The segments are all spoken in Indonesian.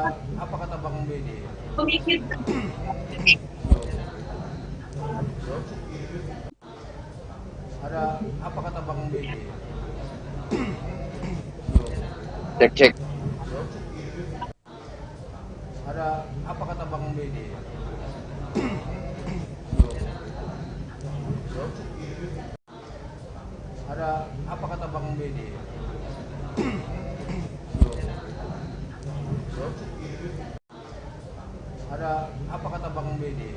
apa kata Bang Bedi? Ada apa kata Bang Bedi? Cek cek. Ada apa kata Bang Bedi? Ada apa kata Bang Bedi? Ada apa kata Bang Bedi?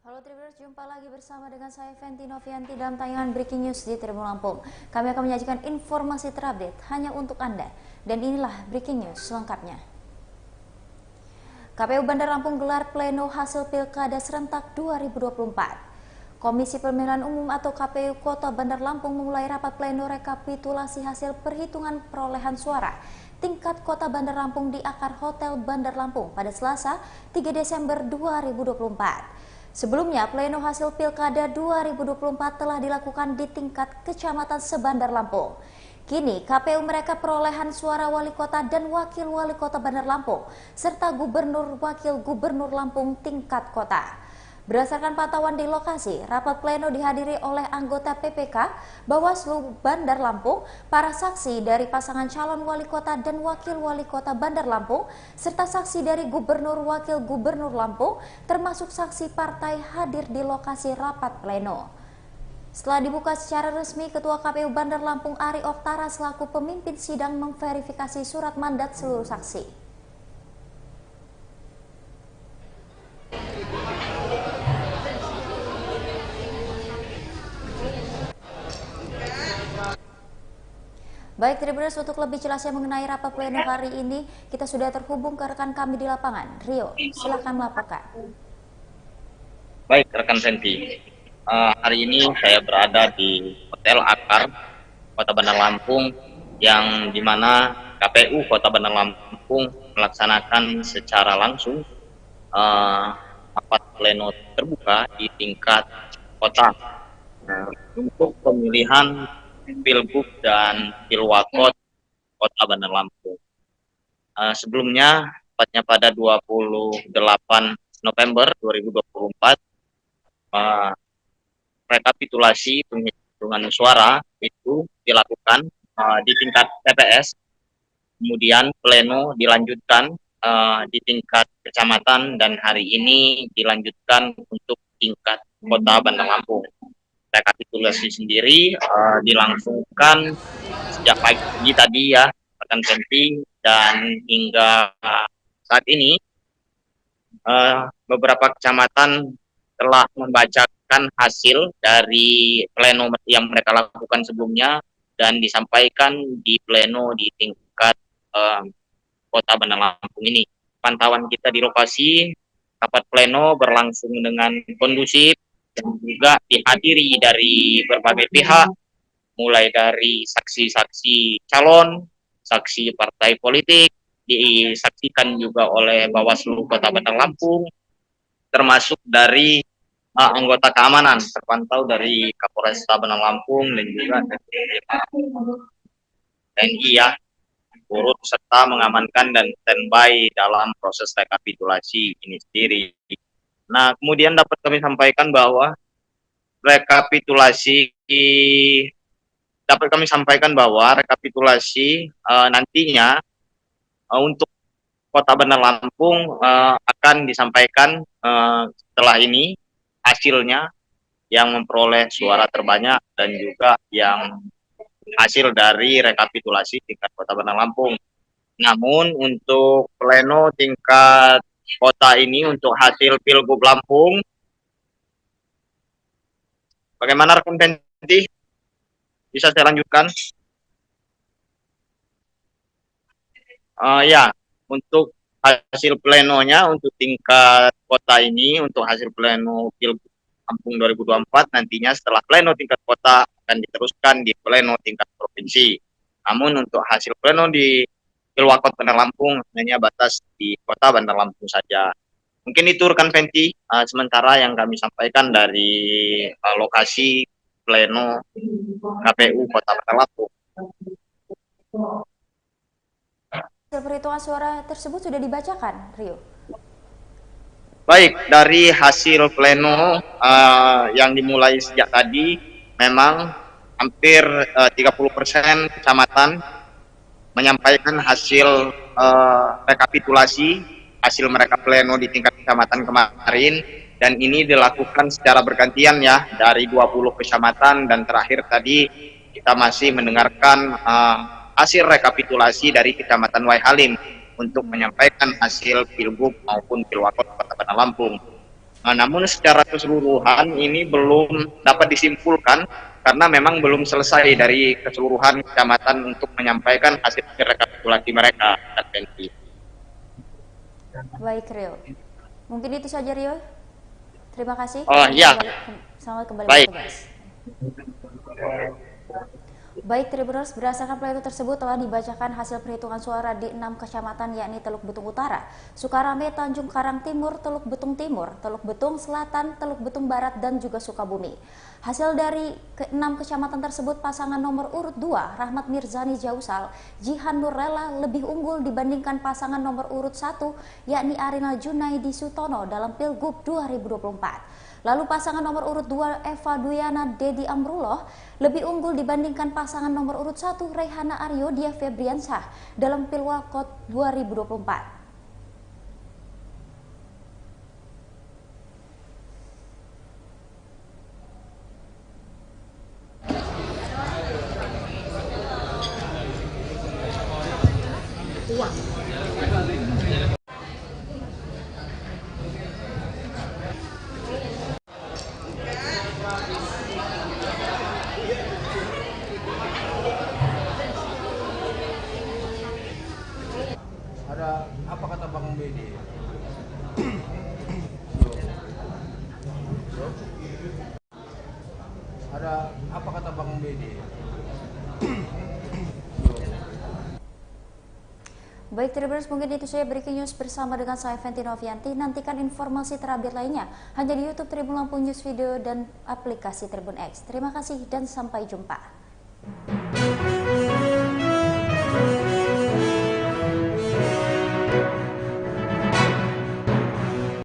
Halo Tribuners, jumpa lagi bersama dengan saya Fenty Novianti dalam tayangan Breaking News di Tribun Lampung. Kami akan menyajikan informasi terupdate hanya untuk Anda. Dan inilah Breaking News selengkapnya. KPU Bandar Lampung gelar pleno hasil Pilkada serentak 2024. Komisi Pemilihan Umum atau KPU Kota Bandar Lampung memulai rapat pleno rekapitulasi hasil perhitungan perolehan suara tingkat Kota Bandar Lampung di Akar Hotel Bandar Lampung pada Selasa 3 Desember 2024. Sebelumnya, pleno hasil Pilkada 2024 telah dilakukan di tingkat Kecamatan Sebandar Lampung. Kini, KPU mereka perolehan suara wali kota dan wakil wali kota Bandar Lampung, serta gubernur wakil gubernur Lampung tingkat kota. Berdasarkan pantauan di lokasi, rapat pleno dihadiri oleh anggota PPK, Bawaslu Bandar Lampung, para saksi dari pasangan calon wali kota dan wakil wali kota Bandar Lampung, serta saksi dari gubernur wakil gubernur Lampung, termasuk saksi partai hadir di lokasi rapat pleno. Setelah dibuka secara resmi, Ketua KPU Bandar Lampung Ari Oktara selaku pemimpin sidang memverifikasi surat mandat seluruh saksi. Baik Tribuners, untuk lebih jelasnya mengenai rapat pleno hari ini, kita sudah terhubung ke rekan kami di lapangan. Rio, silakan melaporkan. Baik rekan Fenty. Hari ini saya berada di Hotel Akar Kota Bandar Lampung yang dimana KPU Kota Bandar Lampung melaksanakan secara langsung rapat pleno terbuka di tingkat kota untuk pemilihan Pilgub dan Pilwakot Kota Bandar Lampung. Sebelumnya, tepatnya pada 28 November 2024, rekapitulasi penghitungan suara itu dilakukan di tingkat TPS, kemudian pleno dilanjutkan di tingkat kecamatan, dan hari ini dilanjutkan untuk tingkat Kota Bandar Lampung. Rekapitulasi sendiri dilangsungkan sejak pagi tadi ya, rekan Fenty, dan hingga saat ini beberapa kecamatan telah membacakan hasil dari pleno yang mereka lakukan sebelumnya dan disampaikan di pleno di tingkat Kota Bandar Lampung ini. Pantauan kita di lokasi, rapat pleno berlangsung dengan kondusif dan juga dihadiri dari berbagai pihak, mulai dari saksi-saksi calon, saksi partai politik, disaksikan juga oleh Bawaslu Kota Bandar Lampung, termasuk dari anggota keamanan terpantau dari Kapolresta Bandar Lampung dan juga dari TNI ya, turut serta mengamankan dan standby dalam proses rekapitulasi ini sendiri. Nah, kemudian dapat kami sampaikan bahwa rekapitulasi nantinya untuk Kota Bandar Lampung akan disampaikan setelah ini hasilnya yang memperoleh suara terbanyak dan juga yang hasil dari rekapitulasi tingkat Kota Bandar Lampung. Namun untuk pleno tingkat kota ini untuk hasil Pilgub Lampung, bagaimana rekan Fenty? Bisa saya lanjutkan? Ya, untuk hasil plenonya untuk tingkat kota ini, untuk hasil pleno Pilgub Lampung 2024 nantinya setelah pleno tingkat kota akan diteruskan di pleno tingkat provinsi. Namun untuk hasil pleno di Pilwakot Bandar Lampung hanya batas di Kota Bandar Lampung saja. Mungkin itu rekan Fenty, sementara yang kami sampaikan dari lokasi pleno KPU Kota Bandar Lampung. Perhitungan suara tersebut sudah dibacakan, Rio? Baik, dari hasil pleno yang dimulai sejak tadi, memang hampir 30% kecamatan menyampaikan hasil rekapitulasi hasil mereka pleno di tingkat kecamatan kemarin, dan ini dilakukan secara bergantian ya, dari 20 kecamatan, dan terakhir tadi kita masih mendengarkan hasil rekapitulasi dari Kecamatan Waihalim untuk menyampaikan hasil Pilgub maupun Pilwakot Kota Bandar Lampung. Namun secara keseluruhan ini belum dapat disimpulkan karena memang belum selesai dari keseluruhan kecamatan untuk menyampaikan hasil rekapitulasi mereka. Baik, Rio. Mungkin itu saja, Rio. Terima kasih. Ya. Selamat kembali Baik. bertugas. Baik, Tribuners, berdasarkan pleno tersebut telah dibacakan hasil perhitungan suara di 6 kecamatan, yakni Teluk Betung Utara, Sukarame, Tanjung Karang Timur, Teluk Betung Timur, Teluk Betung Selatan, Teluk Betung Barat, dan juga Sukabumi. Hasil dari 6 kecamatan tersebut, pasangan nomor urut 2, Rahmat Mirzani Jausal, Jihan Nurlela lebih unggul dibandingkan pasangan nomor urut 1, yakni Arina Junaidi Sutono dalam Pilgub 2024. Lalu pasangan nomor urut 2 Eva Duyana Dedi Amrullah lebih unggul dibandingkan pasangan nomor urut 1 Rehana Aryo Dia Febriansah dalam Pilwakot 2024. Apa kata Bang Bedi? Apa kata Bang Bedi? Baik, Tribuners, mungkin itu saja breaking news bersama dengan saya Fenty Novianti. Nantikan informasi terupdate lainnya hanya di YouTube Tribun Lampung News Video dan aplikasi Tribun X. Terima kasih dan sampai jumpa.